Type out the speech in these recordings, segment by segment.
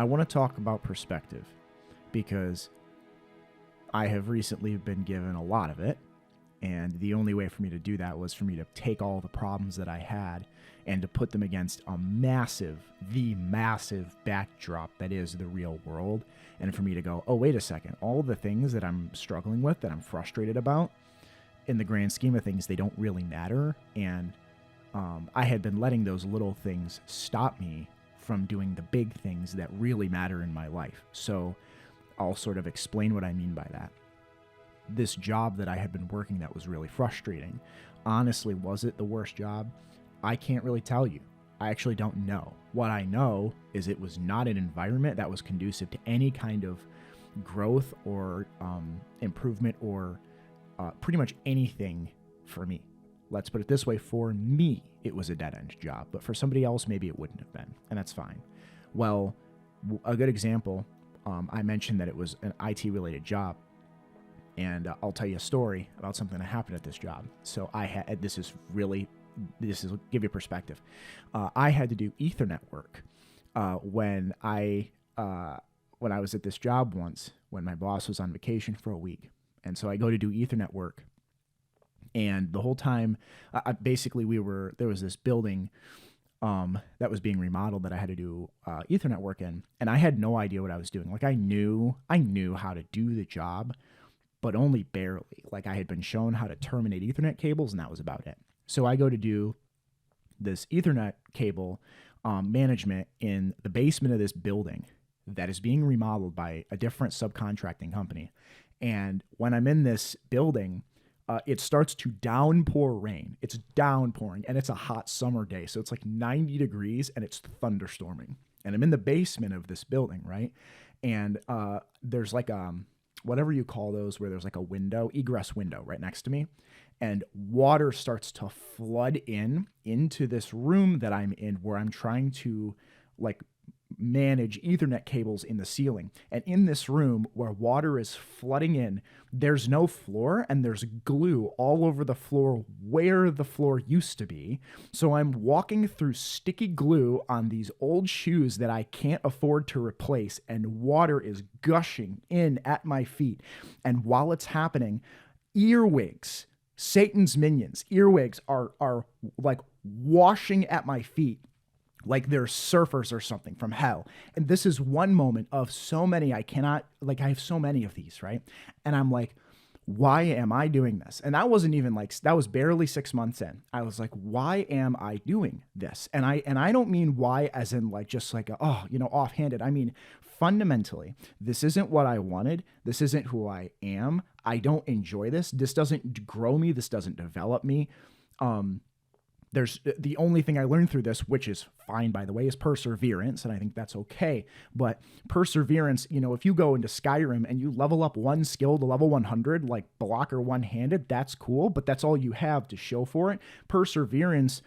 I want to talk about perspective because I have recently been given a lot of it. And the only way for me to do that was for me to take all the problems that I had and to put them against the massive backdrop that is the real world. And for me to go, oh, wait a second, all the things that I'm struggling with, that I'm frustrated about, in the grand scheme of things, they don't really matter. And I had been letting those little things stop me from doing the big things that really matter in my life. So I'll sort of explain what I mean by that. This job that I had been working that was really frustrating. Honestly, was it the worst job? I can't really tell you. I actually don't know. What I know is it was not an environment that was conducive to any kind of growth or improvement or pretty much anything for me. Let's put it this way. For me, it was a dead-end job. But for somebody else, maybe it wouldn't have been. And that's fine. Well, a good example, I mentioned that it was an IT-related job. And I'll tell you a story about something that happened at this job. So this is give you perspective. I had to do Ethernet work when I was at this job once, when my boss was on vacation for a week. And so I go to do Ethernet work. And the whole time, there was this building that was being remodeled that I had to do Ethernet work in. And I had no idea what I was doing. Like I knew how to do the job, but only barely. Like I had been shown how to terminate Ethernet cables, and that was about it. So I go to do this Ethernet cable management in the basement of this building that is being remodeled by a different subcontracting company. And when I'm in this building, it starts to downpour rain. It's downpouring, and it's a hot summer day. So it's like 90 degrees, and it's thunderstorming. And I'm in the basement of this building, right? And there's like whatever you call those, where there's like a egress window right next to me, and water starts to flood into this room that I'm in, where I'm trying to like manage Ethernet cables in the ceiling. And in this room where water is flooding in, there's no floor, and there's glue all over the floor where the floor used to be. So I'm walking through sticky glue on these old shoes that I can't afford to replace, and water is gushing in at my feet. And while it's happening, earwigs, Satan's minions, earwigs are like washing at my feet like they're surfers or something from hell. And this is one moment of so many. I have so many of these, right? And I'm like, why am I doing this? And that wasn't even that was barely 6 months in. I was like, why am I doing this? And I don't mean why as in offhanded. I mean, fundamentally, this isn't what I wanted. This isn't who I am. I don't enjoy this. This doesn't grow me. This doesn't develop me. There's the only thing I learned through this, which is fine, by the way, is perseverance. And I think that's okay. But perseverance, if you go into Skyrim and you level up one skill to level 100, like blocker one-handed, that's cool. But that's all you have to show for it. Perseverance,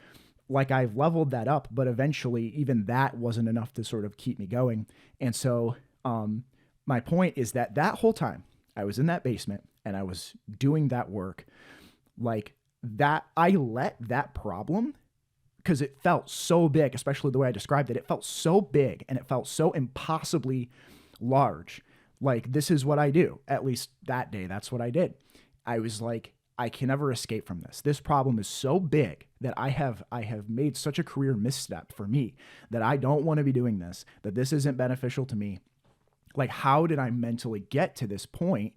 like I've leveled that up, but eventually even that wasn't enough to sort of keep me going. And so my point is that whole time I was in that basement and I was doing that work, that I let that problem, because it felt so big, especially the way I described it, it felt so big and it felt so impossibly large. Like, this is what I do. At least that day, that's what I did. I was like, I can never escape from this. This problem is so big that I have made such a career misstep for me that I don't want to be doing this, that this isn't beneficial to me. Like, how did I mentally get to this point?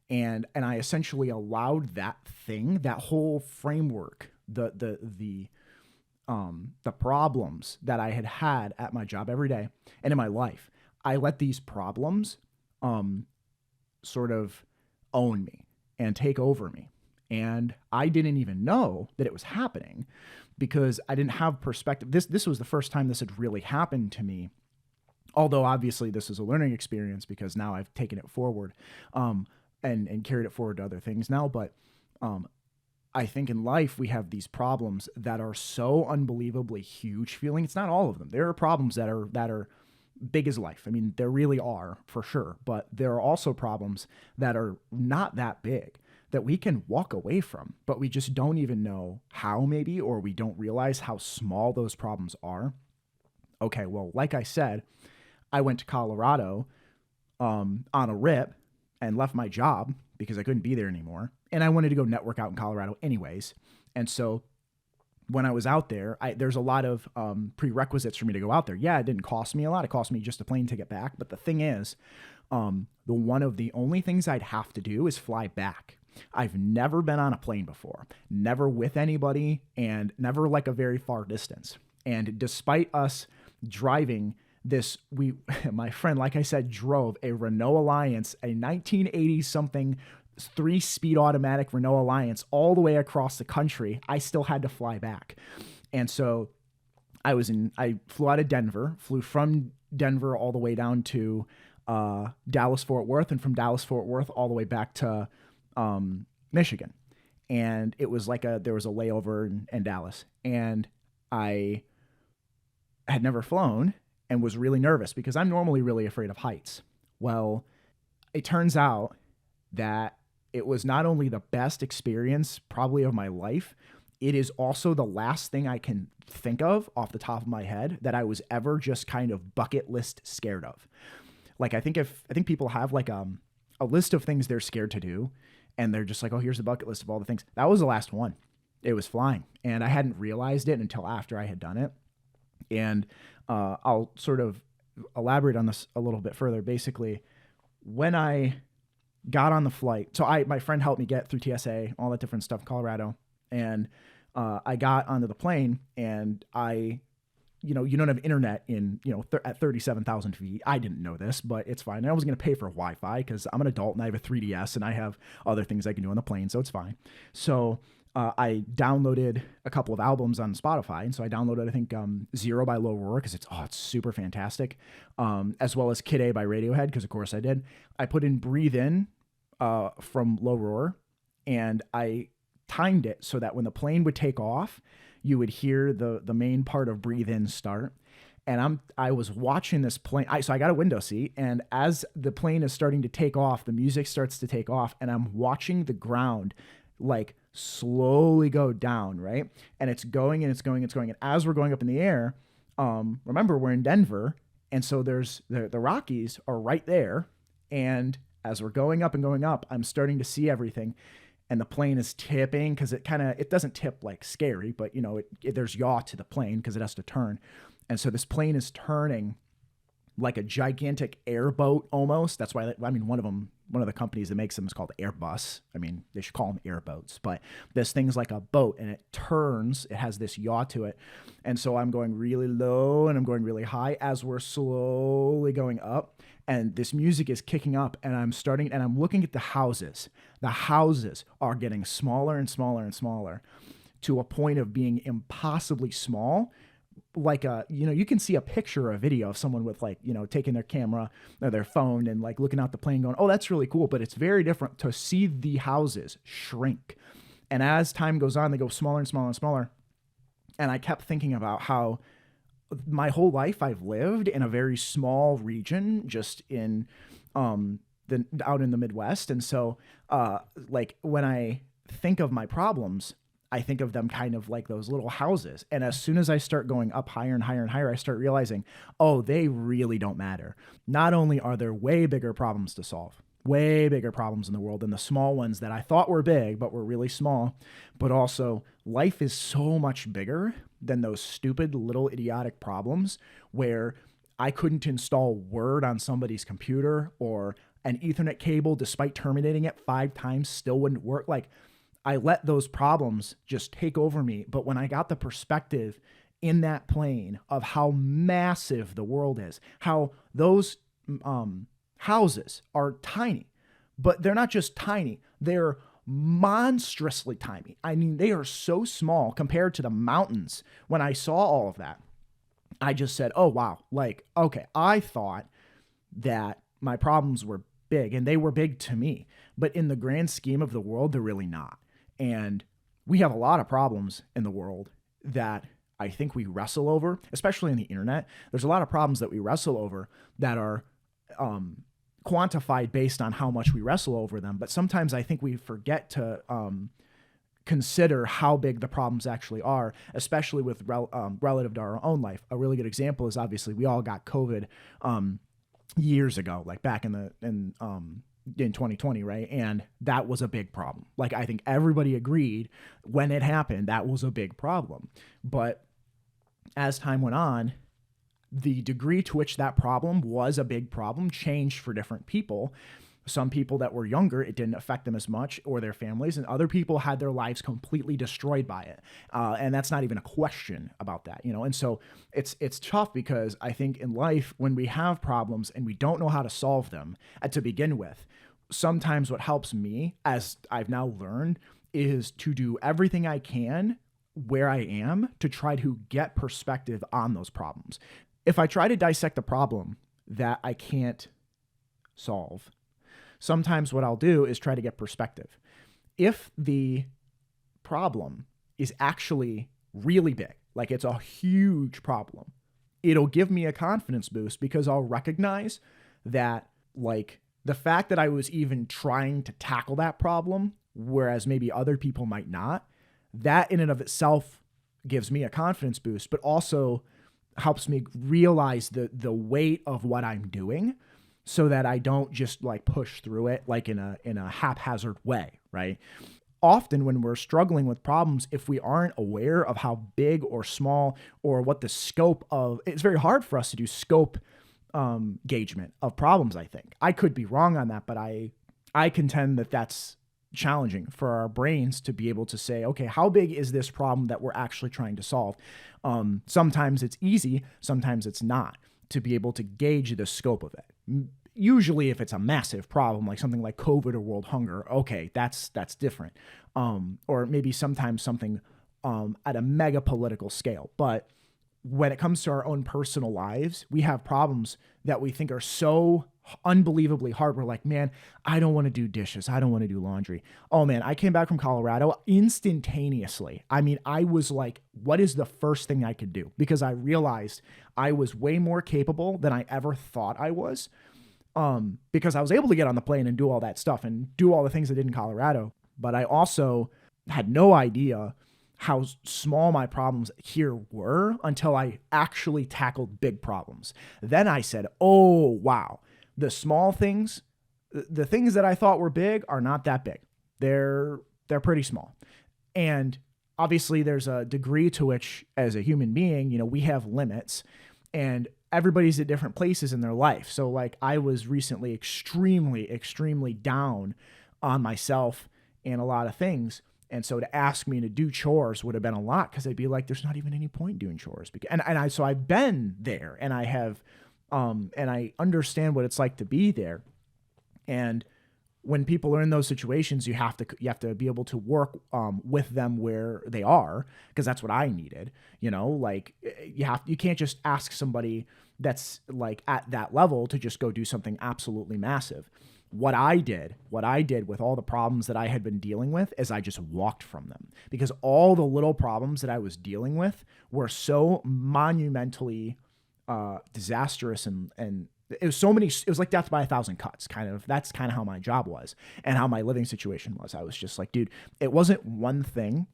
And I essentially allowed that thing, that whole framework, the problems that I had at my job every day and in my life, I let these problems sort of own me and take over me. And I didn't even know that it was happening because I didn't have perspective. This was the first time this had really happened to me. Although obviously this is a learning experience because now I've taken it forward. And carried it forward to other things now. But I think in life we have these problems that are so unbelievably huge feeling. It's not all of them. There are problems that are big as life. I mean, there really are for sure. But there are also problems that are not that big that we can walk away from, but we just don't even know how maybe, or we don't realize how small those problems are. Okay, well, like I said, I went to Colorado on a rip and left my job because I couldn't be there anymore. And I wanted to go network out in Colorado anyways. And so when I was out there, there's a lot of prerequisites for me to go out there. Yeah, it didn't cost me a lot. It cost me just a plane ticket back. But the thing is, the one of the only things I'd have to do is fly back. I've never been on a plane before, never with anybody, and never like a very far distance. And despite us driving this, my friend, like I said, drove a Renault Alliance, a 1980 something 3-speed automatic Renault Alliance all the way across the country. I still had to fly back. And so I flew out of Denver, flew from Denver all the way down to Dallas Fort Worth, and from Dallas Fort Worth all the way back to Michigan. And it was like there was a layover in Dallas, and I had never flown and was really nervous because I'm normally really afraid of heights. Well, it turns out that it was not only the best experience probably of my life, it is also the last thing I can think of off the top of my head that I was ever just kind of bucket list scared of. Like I think people have like a list of things they're scared to do, and they're just like, oh, here's the bucket list of all the things. That was the last one. It was flying, and I hadn't realized it until after I had done it. And I'll sort of elaborate on this a little bit further. Basically, when I got on the flight, so my friend helped me get through TSA, all that different stuff in Colorado, and I got onto the plane, and you don't have internet in, at 37,000 feet. I didn't know this, but it's fine. I was going to pay for Wi-Fi because I'm an adult and I have a 3DS and I have other things I can do on the plane, so it's fine. So I downloaded a couple of albums on Spotify, and so I downloaded, I think, Zero by Low Roar because it's super fantastic, as well as Kid A by Radiohead because, of course, I did. I put in Breathe In from Low Roar, and I timed it so that when the plane would take off, you would hear the main part of Breathe In start. And I was watching this plane. So I got a window seat, and as the plane is starting to take off, the music starts to take off, and I'm watching the ground like slowly go down, right? And it's going and it's going, it's going. And as we're going up in the air, remember we're in Denver, and so there's the Rockies are right there. And as we're going up and going up, I'm starting to see everything. And the plane is tipping because it doesn't tip like scary, but there's yaw to the plane because it has to turn. And so this plane is turning like a gigantic airboat almost. That's why, one of the companies that makes them is called Airbus. I mean, they should call them airboats, but this thing's like a boat and it turns, it has this yaw to it. And so I'm going really low and I'm going really high as we're slowly going up, and this music is kicking up, and I'm looking at the houses. The houses are getting smaller and smaller and smaller to a point of being impossibly small. Like you can see a picture or a video of someone with taking their camera or their phone and like looking out the plane going, oh, that's really cool. But it's very different to see the houses shrink. And as time goes on, they go smaller and smaller and smaller. And I kept thinking about how my whole life I've lived in a very small region, just in out in the Midwest. And so when I think of my problems, I think of them kind of like those little houses. And as soon as I start going up higher and higher and higher, I start realizing, oh, they really don't matter. Not only are there way bigger problems to solve, way bigger problems in the world than the small ones that I thought were big, but were really small, but also life is so much bigger than those stupid little idiotic problems where I couldn't install Word on somebody's computer, or an Ethernet cable, despite terminating it 5 times, still wouldn't work. Like, I let those problems just take over me. But when I got the perspective in that plane of how massive the world is, how those houses are tiny, but they're not just tiny, they're monstrously tiny. I mean, they are so small compared to the mountains. When I saw all of that, I just said, oh, wow. Like, okay, I thought that my problems were big, and they were big to me, but in the grand scheme of the world, they're really not. And we have a lot of problems in the world that I think we wrestle over, especially on the internet. There's a lot of problems that we wrestle over that are quantified based on how much we wrestle over them. But sometimes I think we forget to consider how big the problems actually are, especially with relative to our own life. A really good example is obviously we all got COVID years ago, like back in 2020, right? And that was a big problem. Like I think everybody agreed when it happened that was a big problem. But as time went on, the degree to which that problem was a big problem changed for different people. Some people that were younger, it didn't affect them as much or their families, and other people had their lives completely destroyed by it. And that's not even a question about that, you know? And so it's tough because I think in life, when we have problems and we don't know how to solve them to begin with, sometimes what helps me, as I've now learned, is to do everything I can where I am to try to get perspective on those problems. If I try to dissect a problem that I can't solve, sometimes what I'll do is try to get perspective. If the problem is actually really big, like it's a huge problem, it'll give me a confidence boost because I'll recognize that, like, the fact that I was even trying to tackle that problem, whereas maybe other people might not, that in and of itself gives me a confidence boost, but also helps me realize the weight of what I'm doing so that I don't just like push through it like in a haphazard way, right? Often when we're struggling with problems, if we aren't aware of how big or small or what the scope of, it's very hard for us to do scope engagement of problems, I think. I could be wrong on that, but I contend that that's challenging for our brains to be able to say, okay, how big is this problem that we're actually trying to solve? Sometimes it's easy, sometimes it's not, to be able to gauge the scope of it. Usually if it's a massive problem, like something like COVID or world hunger, okay, that's different. Or maybe sometimes something at a mega political scale. But when it comes to our own personal lives, we have problems that we think are so unbelievably hard. We're like, man, I don't want to do dishes. I don't want to do laundry. Oh man, I came back from Colorado instantaneously. I mean, I was like, what is the first thing I could do? Because I realized I was way more capable than I ever thought I was. Because I was able to get on the plane and do all that stuff and do all the things I did in Colorado. But I also had no idea how small my problems here were until I actually tackled big problems. Then I said, oh, wow, the small things, the things that I thought were big are not that big. They're pretty small. And obviously there's a degree to which as a human being, you know, we have limits and everybody's at different places in their life. So like I was recently extremely, extremely down on myself and a lot of things. And so to ask me to do chores would have been a lot because I'd be like, there's not even any point doing chores. So I've been there and I have, and I understand what it's like to be there. And when people are in those situations, you have to be able to work with them where they are, because that's what I needed. You know, like you can't just ask somebody that's like at that level to just go do something absolutely massive. What I did with all the problems that I had been dealing with is I just walked from them, because all the little problems that I was dealing with were so monumentally disastrous and it was like death by 1,000 cuts, kind of. That's kind of how my job was and how my living situation was. I was just like, dude, it wasn't one thing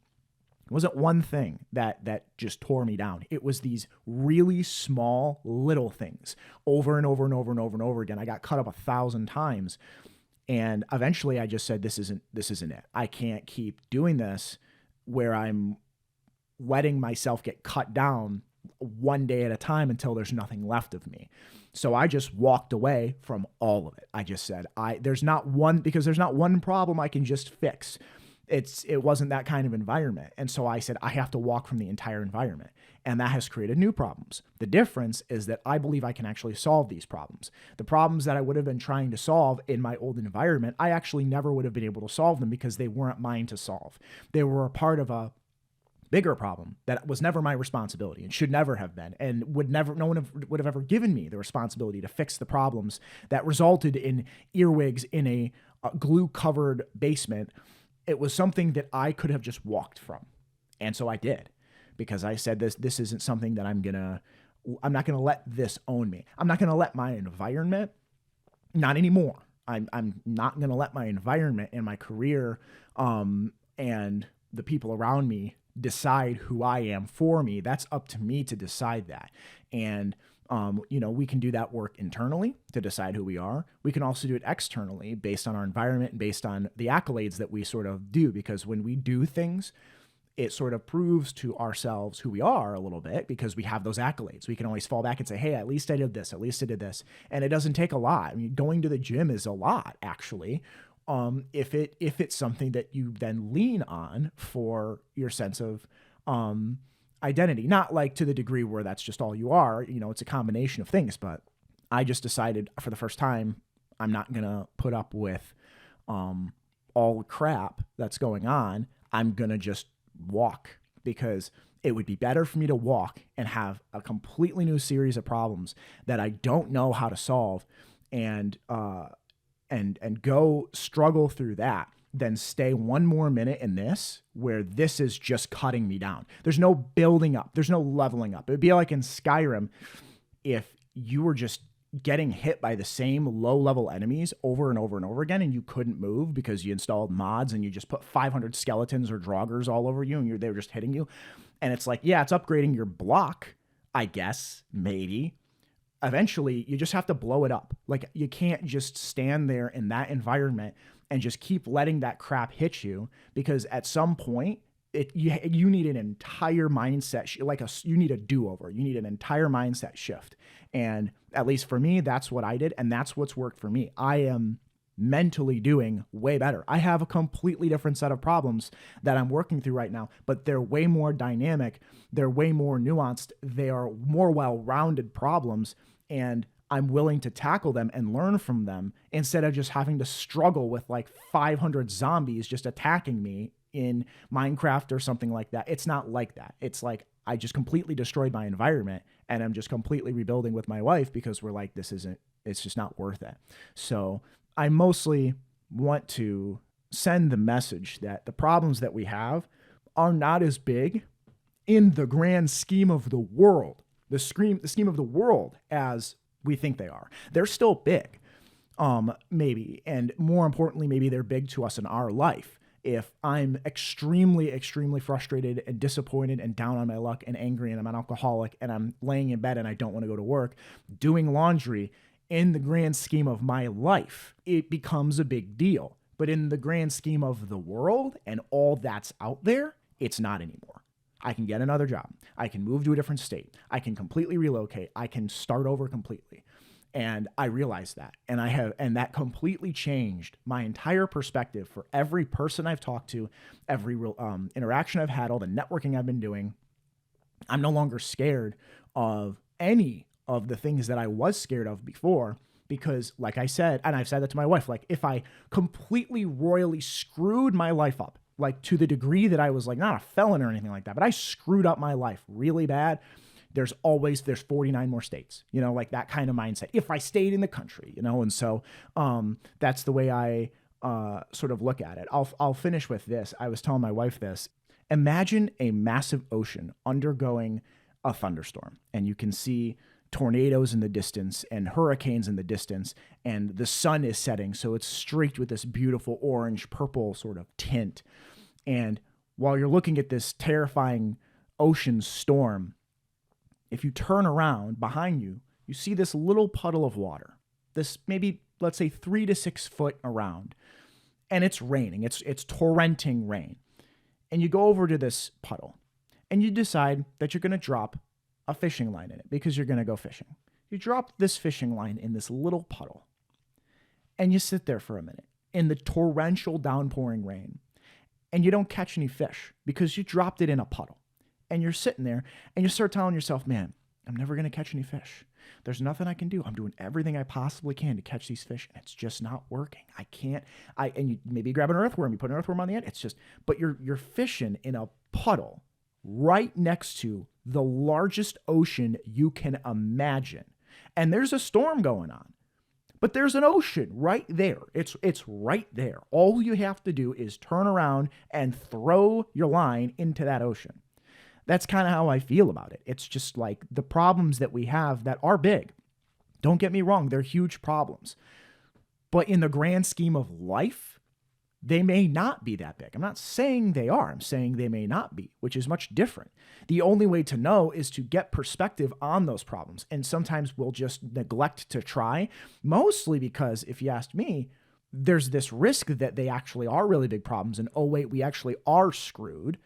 that just tore me down. It was these really small little things over and over and over and over and over again. I got cut up 1,000 times. And eventually I just said, this isn't it. I can't keep doing this where I'm letting myself get cut down one day at a time until there's nothing left of me. So I just walked away from all of it. I just said, there's not one problem I can just fix. It wasn't that kind of environment. And so I said, I have to walk from the entire environment. And that has created new problems. The difference is that I believe I can actually solve these problems. The problems that I would have been trying to solve in my old environment, I actually never would have been able to solve them because they weren't mine to solve. They were a part of a bigger problem that was never my responsibility and should never have been, and no one would have ever given me the responsibility to fix the problems that resulted in earwigs in a glue-covered basement. It was something that I could have just walked from. And so I did, because I said this isn't something that I'm not going to let this own me. I'm not going to let my environment, not anymore. I'm not going to let my environment and my career and the people around me decide who I am for me. That's up to me to decide that. And We can do that work internally to decide who we are. We can also do it externally based on our environment and based on the accolades that we sort of do, because when we do things, it sort of proves to ourselves who we are a little bit because we have those accolades. We can always fall back and say, hey, at least I did this. At least I did this. And it doesn't take a lot. I mean, going to the gym is a lot, actually. If it's something that you then lean on for your sense of identity, not like to the degree where that's just all you are, it's a combination of things. But I just decided for the first time, I'm not going to put up with all the crap that's going on. I'm going to just walk, because it would be better for me to walk and have a completely new series of problems that I don't know how to solve and go struggle through that than stay one more minute in this where this is just cutting me down. There's no building up. There's no leveling up. It'd be like in Skyrim if you were just getting hit by the same low-level enemies over and over and over again, and you couldn't move because you installed mods and you just put 500 skeletons or draugrs all over you, and they were just hitting you. And it's like, yeah, it's upgrading your block, I guess, maybe. Eventually, you just have to blow it up. Like, you can't just stand there in that environment and just keep letting that crap hit you, because at some point, you need an entire mindset, you need a do-over. You need an entire mindset shift. And at least for me, that's what I did. And that's what's worked for me. I am mentally doing way better. I have a completely different set of problems that I'm working through right now, but they're way more dynamic. They're way more nuanced. They are more well-rounded problems. And I'm willing to tackle them and learn from them instead of just having to struggle with like 500 zombies just attacking me in Minecraft or something like that. It's not like that. It's like I just completely destroyed my environment and I'm just completely rebuilding with my wife because we're like, it's just not worth it. So I mostly want to send the message that the problems that we have are not as big in the grand scheme of the world, the scheme of the world as we think they are. They're still big, maybe. And more importantly, maybe they're big to us in our life. If I'm extremely, extremely frustrated and disappointed and down on my luck and angry and I'm an alcoholic and I'm laying in bed and I don't want to go to work, doing laundry in the grand scheme of my life, it becomes a big deal. But in the grand scheme of the world and all that's out there, it's not anymore. I can get another job. I can move to a different state. I can completely relocate. I can start over completely. And I realized that. And that completely changed my entire perspective for every person I've talked to, every interaction I've had, all the networking I've been doing. I'm no longer scared of any of the things that I was scared of before, because like I said, and I've said that to my wife, like if I completely royally screwed my life up, like to the degree that I was like not a felon or anything like that, but I screwed up my life really bad, there's 49 more states, like that kind of mindset. If I stayed in the country, and so that's the way I sort of look at it. I'll finish with this. I was telling my wife this. Imagine a massive ocean undergoing a thunderstorm, and you can see tornadoes in the distance and hurricanes in the distance, and the sun is setting, so it's streaked with this beautiful orange purple sort of tint. And while you're looking at this terrifying ocean storm, if you turn around behind you, you see this little puddle of water, this maybe, let's say 3 to 6 foot around, and it's raining, it's torrenting rain. And you go over to this puddle and you decide that you're going to drop a fishing line in it because you're going to go fishing. You drop this fishing line in this little puddle and you sit there for a minute in the torrential downpouring rain and you don't catch any fish because you dropped it in a puddle. And you're sitting there and you start telling yourself, man, I'm never going to catch any fish. There's nothing I can do. I'm doing everything I possibly can to catch these fish, and it's just not working. I can't. And you maybe grab an earthworm, you put an earthworm on the end. It's just, but you're fishing in a puddle right next to the largest ocean you can imagine. And there's a storm going on. But there's an ocean right there. It's right there. All you have to do is turn around and throw your line into that ocean. That's kind of how I feel about it. It's just like the problems that we have that are big. Don't get me wrong, they're huge problems. But in the grand scheme of life, They may not be that big. I'm not saying they are. I'm saying they may not be, which is much different. The only way to know is to get perspective on those problems. And sometimes we'll just neglect to try, mostly because if you asked me, there's this risk that they actually are really big problems and, oh, wait, we actually are screwed.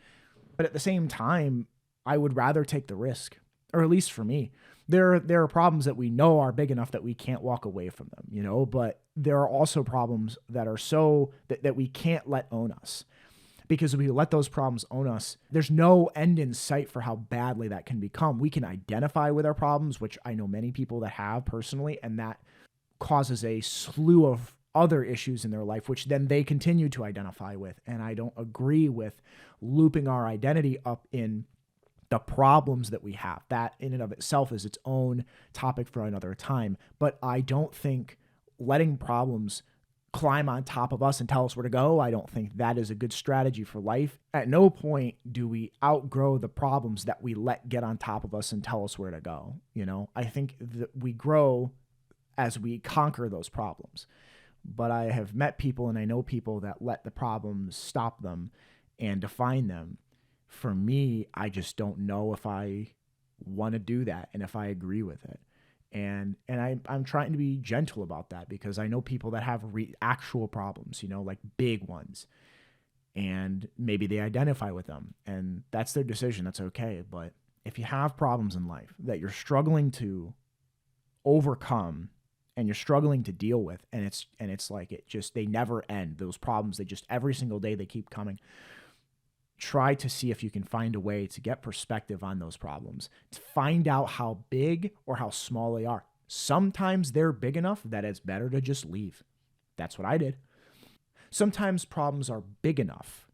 But at the same time, I would rather take the risk, or at least for me. There are problems that we know are big enough that we can't walk away from them, but there are also problems that are so that we can't let own us. Because if we let those problems own us, there's no end in sight for how badly that can become. We can identify with our problems, which I know many people that have personally, and that causes a slew of other issues in their life, which then they continue to identify with. And I don't agree with looping our identity up in the problems that we have. That in and of itself is its own topic for another time. But I don't think letting problems climb on top of us and tell us where to go, I don't think that is a good strategy for life. At no point do we outgrow the problems that we let get on top of us and tell us where to go. I think that we grow as we conquer those problems. But I have met people and I know people that let the problems stop them and define them. For me, I just don't know if I want to do that and if I agree with it. And I'm trying to be gentle about that because I know people that have actual problems, like big ones. And maybe they identify with them and that's their decision. That's okay. But if you have problems in life that you're struggling to overcome and you're struggling to deal with, and it's like they never end. Those problems, they just every single day they keep coming. Try to see if you can find a way to get perspective on those problems, to find out how big or how small they are. Sometimes they're big enough that it's better to just leave. That's what I did. Sometimes problems are big enough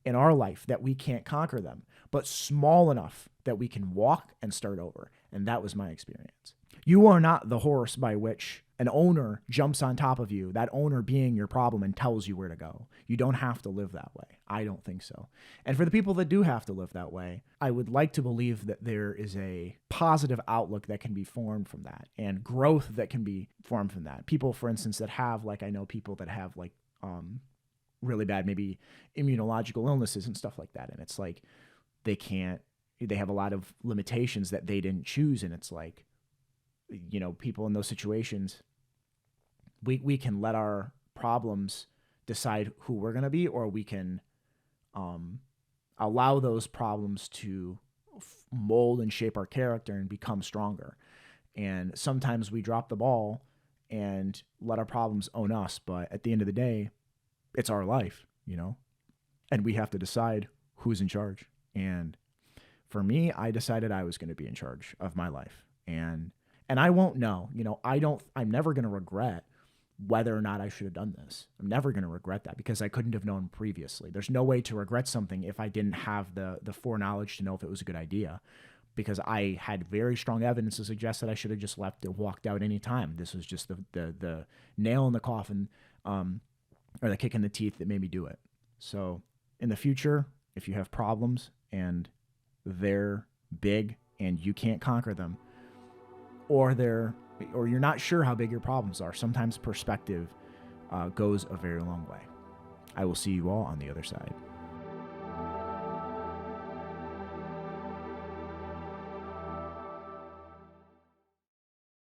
in our life that we can't conquer them, but small enough that we can walk and start over. And that was my experience. You are not the horse by which an owner jumps on top of you, that owner being your problem and tells you where to go. You don't have to live that way. I don't think so. And for the people that do have to live that way, I would like to believe that there is a positive outlook that can be formed from that and growth that can be formed from that. People, for instance, that have, I know people that have really bad, maybe immunological illnesses and stuff like that. And it's like, they have a lot of limitations that they didn't choose. And it's like, people in those situations, we can let our problems decide who we're going to be, or we can allow those problems to mold and shape our character and become stronger. And sometimes we drop the ball and let our problems own us. But at the end of the day, it's our life, and we have to decide who's in charge. And for me, I decided I was going to be in charge of my life. And I won't know, I'm never going to regret whether or not I should have done this. I'm never going to regret that because I couldn't have known previously. There's no way to regret something if I didn't have the foreknowledge to know if it was a good idea, because I had very strong evidence to suggest that I should have just left and walked out any time. This was just the nail in the coffin, or the kick in the teeth that made me do it. So in the future, if you have problems and they're big and you can't conquer them, or you're not sure how big your problems are, sometimes perspective goes a very long way. I will see you all on the other side.